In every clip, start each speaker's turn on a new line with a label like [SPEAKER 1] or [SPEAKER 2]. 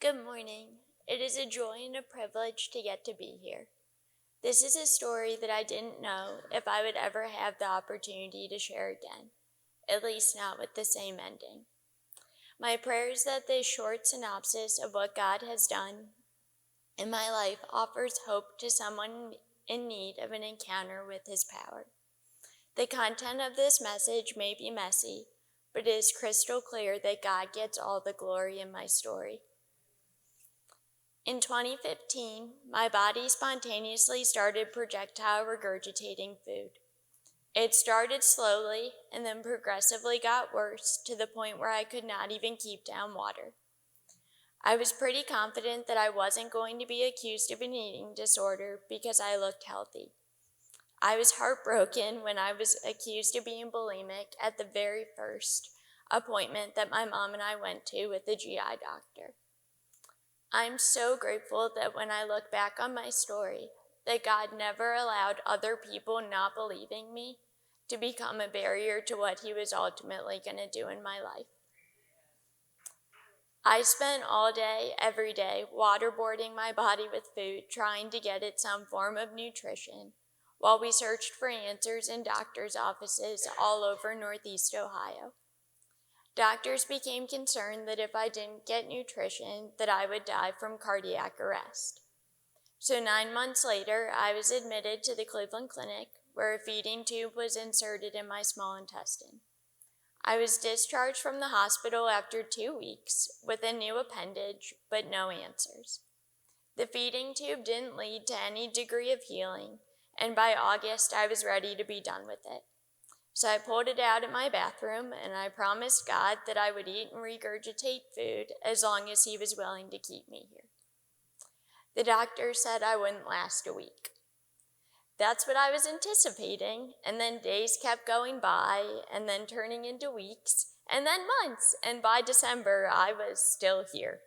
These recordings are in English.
[SPEAKER 1] Good morning. It is a joy and a privilege to get to be here. This is a story that I didn't know if I would ever have the opportunity to share again, at least not with the same ending. My prayer is that this short synopsis of what God has done in my life offers hope to someone in need of an encounter with His power. The content of this message may be messy, but it is crystal clear that God gets all the glory in my story. In 2015, my body spontaneously started projectile regurgitating food. It started slowly and then progressively got worse to the point where I could not even keep down water. I was pretty confident that I wasn't going to be accused of an eating disorder because I looked healthy. I was heartbroken when I was accused of being bulimic at the very first appointment that my mom and I went to with the GI doctor. I'm so grateful that when I look back on my story, that God never allowed other people not believing me to become a barrier to what He was ultimately going to do in my life. I spent all day, every day, waterboarding my body with food, trying to get it some form of nutrition, while we searched for answers in doctors' offices all over Northeast Ohio. Doctors became concerned that if I didn't get nutrition, that I would die from cardiac arrest. So 9 months later, I was admitted to the Cleveland Clinic, where a feeding tube was inserted in my small intestine. I was discharged from the hospital after 2 weeks with a new appendage, but no answers. The feeding tube didn't lead to any degree of healing, and by August, I was ready to be done with it. So I pulled it out in my bathroom, and I promised God that I would eat and regurgitate food as long as He was willing to keep me here. The doctor said I wouldn't last a week. That's what I was anticipating, and then days kept going by, and then turning into weeks, and then months, and by December, I was still here.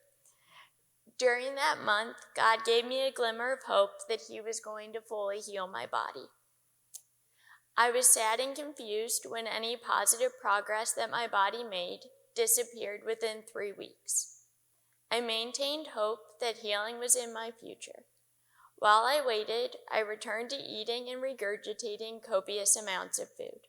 [SPEAKER 1] During that month, God gave me a glimmer of hope that He was going to fully heal my body. I was sad and confused when any positive progress that my body made disappeared within 3 weeks. I maintained hope that healing was in my future. While I waited, I returned to eating and regurgitating copious amounts of food.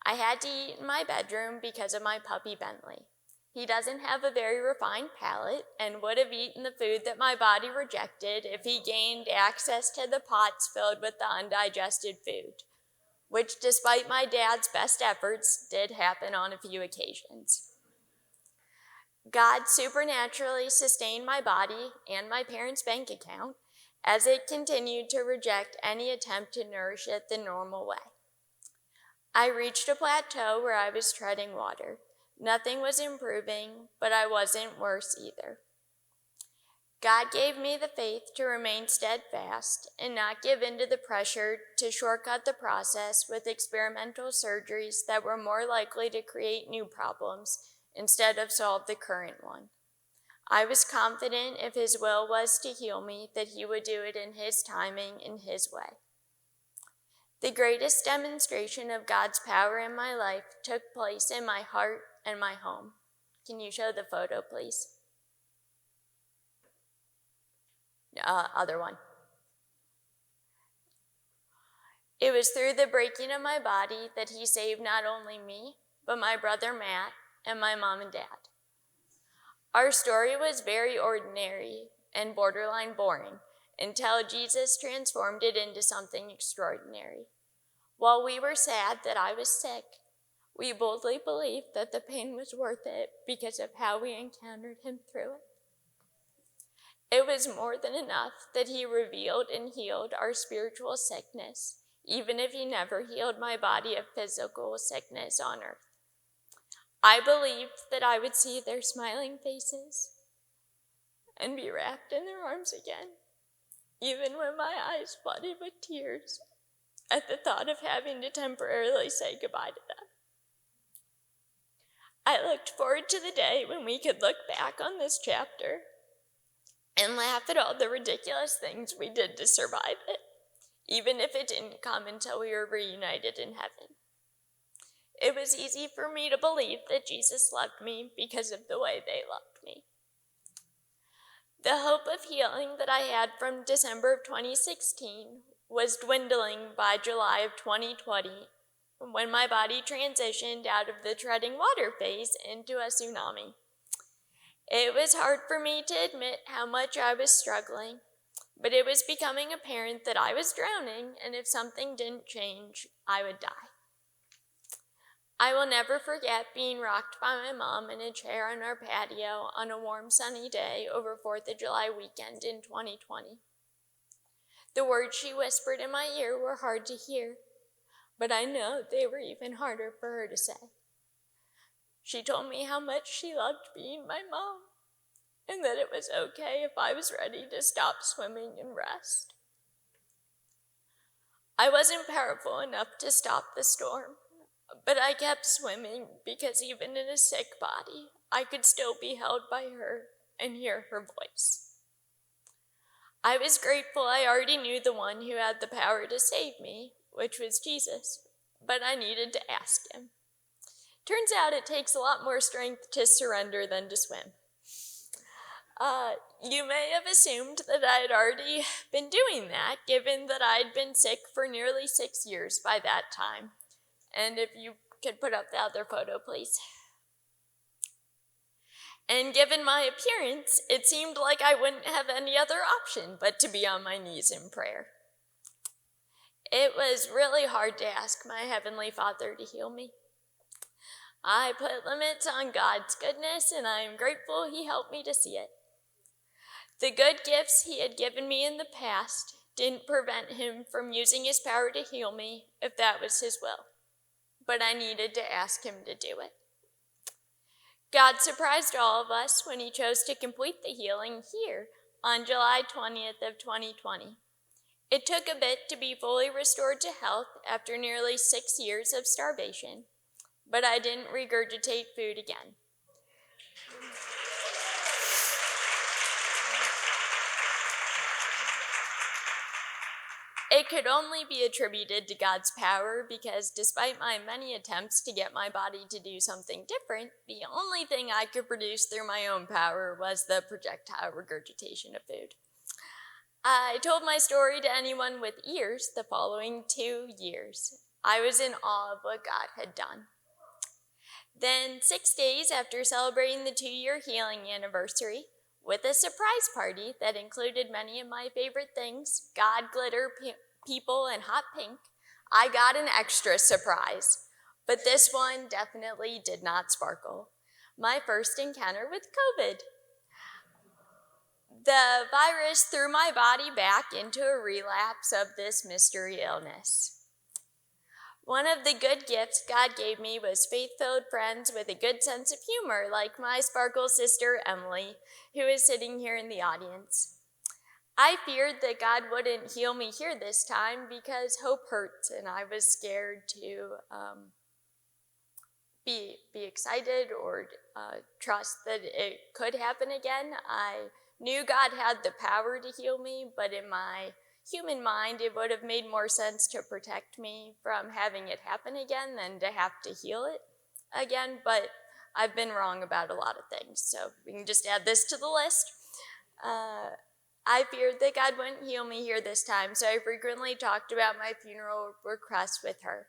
[SPEAKER 1] I had to eat in my bedroom because of my puppy Bentley. He doesn't have a very refined palate and would have eaten the food that my body rejected if he gained access to the pots filled with the undigested food, which, despite my dad's best efforts, did happen on a few occasions. God supernaturally sustained my body and my parents' bank account as it continued to reject any attempt to nourish it the normal way. I reached a plateau where I was treading water. Nothing was improving, but I wasn't worse either. God gave me the faith to remain steadfast and not give in to the pressure to shortcut the process with experimental surgeries that were more likely to create new problems instead of solve the current one. I was confident if His will was to heal me, that He would do it in His timing, in His way. The greatest demonstration of God's power in my life took place in my heart and my home. Can you show the photo, please? Other one. It was through the breaking of my body that He saved not only me, but my brother Matt and my mom and dad. Our story was very ordinary and borderline boring until Jesus transformed it into something extraordinary. While we were sad that I was sick, we boldly believed that the pain was worth it because of how we encountered Him through it. It was more than enough that He revealed and healed our spiritual sickness, even if He never healed my body of physical sickness on earth. I believed that I would see their smiling faces and be wrapped in their arms again, even when my eyes flooded with tears at the thought of having to temporarily say goodbye to them. I looked forward to the day when we could look back on this chapter and laugh at all the ridiculous things we did to survive it, even if it didn't come until we were reunited in heaven. It was easy for me to believe that Jesus loved me because of the way they loved me. The hope of healing that I had from December of 2016 was dwindling by July of 2020 when my body transitioned out of the treading water phase into a tsunami. It was hard for me to admit how much I was struggling, but it was becoming apparent that I was drowning, and if something didn't change, I would die. I will never forget being rocked by my mom in a chair on our patio on a warm, sunny day over 4th of July weekend in 2020. The words she whispered in my ear were hard to hear, but I know they were even harder for her to say. She told me how much she loved being my mom, and that it was okay if I was ready to stop swimming and rest. I wasn't powerful enough to stop the storm, but I kept swimming because even in a sick body, I could still be held by her and hear her voice. I was grateful I already knew the one who had the power to save me, which was Jesus, but I needed to ask him. Turns out it takes a lot more strength to surrender than to swim. You may have assumed that I had already been doing that, given that I'd been sick for nearly 6 years by that time. And if you could put up the other photo, please. And given my appearance, it seemed like I wouldn't have any other option but to be on my knees in prayer. It was really hard to ask my Heavenly Father to heal me. I put limits on God's goodness, and I am grateful He helped me to see it. The good gifts He had given me in the past didn't prevent Him from using His power to heal me if that was His will, but I needed to ask Him to do it. God surprised all of us when He chose to complete the healing here on July 20th of 2020. It took a bit to be fully restored to health after nearly 6 years of starvation, but I didn't regurgitate food again. It could only be attributed to God's power because despite my many attempts to get my body to do something different, the only thing I could produce through my own power was the projectile regurgitation of food. I told my story to anyone with ears the following 2 years. I was in awe of what God had done. Then, 6 days after celebrating the 2-year healing anniversary, with a surprise party that included many of my favorite things, God, glitter, people, and hot pink, I got an extra surprise. But this one definitely did not sparkle. My first encounter with COVID. The virus threw my body back into a relapse of this mystery illness. One of the good gifts God gave me was faith-filled friends with a good sense of humor, like my sparkle sister, Emily, who is sitting here in the audience. I feared that God wouldn't heal me here this time because hope hurts, and I was scared to be excited or trust that it could happen again. I knew God had the power to heal me, but in my human mind, it would have made more sense to protect me from having it happen again than to have to heal it again, but I've been wrong about a lot of things, so we can just add this to the list. I feared that God wouldn't heal me here this time, so I frequently talked about my funeral requests with her.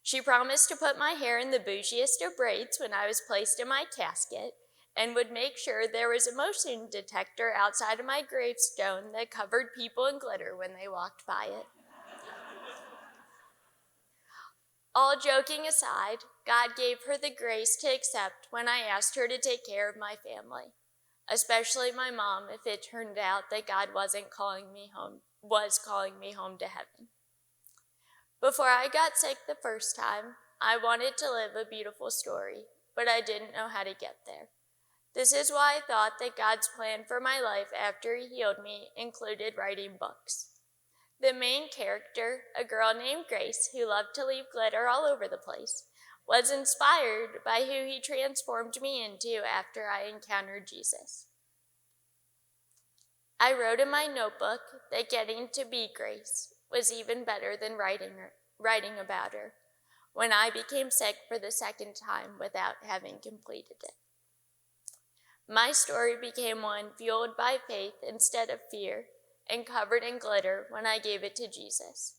[SPEAKER 1] She promised to put my hair in the bougiest of braids when I was placed in my casket, and would make sure there was a motion detector outside of my gravestone that covered people in glitter when they walked by it. All joking aside, God gave her the grace to accept when I asked her to take care of my family, especially my mom if it turned out that God was calling me home to heaven. Before I got sick the first time, I wanted to live a beautiful story, but I didn't know how to get there. This is why I thought that God's plan for my life after He healed me included writing books. The main character, a girl named Grace who loved to leave glitter all over the place, was inspired by who He transformed me into after I encountered Jesus. I wrote in my notebook that getting to be Grace was even better than writing about her when I became sick for the second time without having completed it. My story became one fueled by faith instead of fear and covered in glitter when I gave it to Jesus.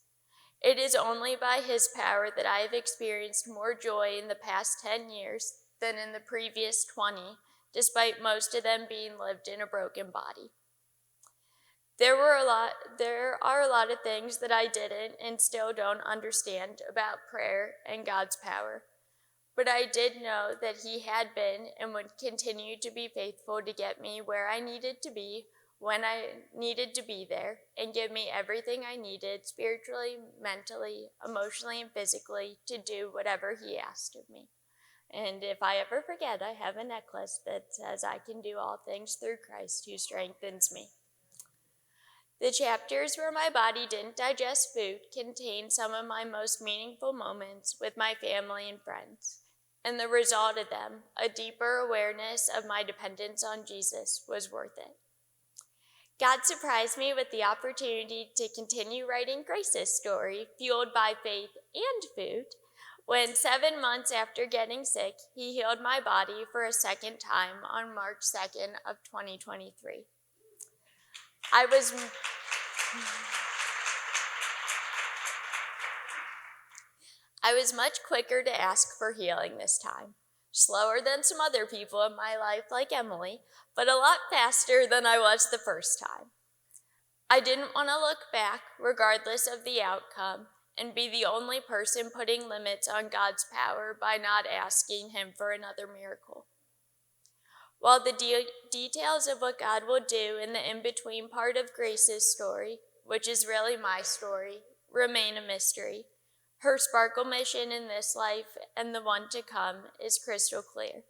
[SPEAKER 1] It is only by his power that I have experienced more joy in the past 10 years than in the previous 20, despite most of them being lived in a broken body. There are a lot of things that I didn't and still don't understand about prayer and God's power. But I did know that he had been and would continue to be faithful to get me where I needed to be when I needed to be there and give me everything I needed spiritually, mentally, emotionally, and physically to do whatever he asked of me. And if I ever forget, I have a necklace that says I can do all things through Christ who strengthens me. The chapters where my body didn't digest food contain some of my most meaningful moments with my family and friends. And the result of them, a deeper awareness of my dependence on Jesus, was worth it. God surprised me with the opportunity to continue writing Grace's story, fueled by faith and food, when 7 months after getting sick, he healed my body for a second time on March 2nd of 2023. I was much quicker to ask for healing this time. Slower than some other people in my life, like Emily, but a lot faster than I was the first time. I didn't want to look back, regardless of the outcome, and be the only person putting limits on God's power by not asking him for another miracle. While the details of what God will do in the in-between part of Grace's story, which is really my story, remain a mystery, her sparkle mission in this life and the one to come is crystal clear: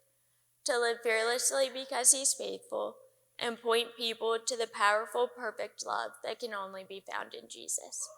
[SPEAKER 1] to live fearlessly because he's faithful and point people to the powerful, perfect love that can only be found in Jesus.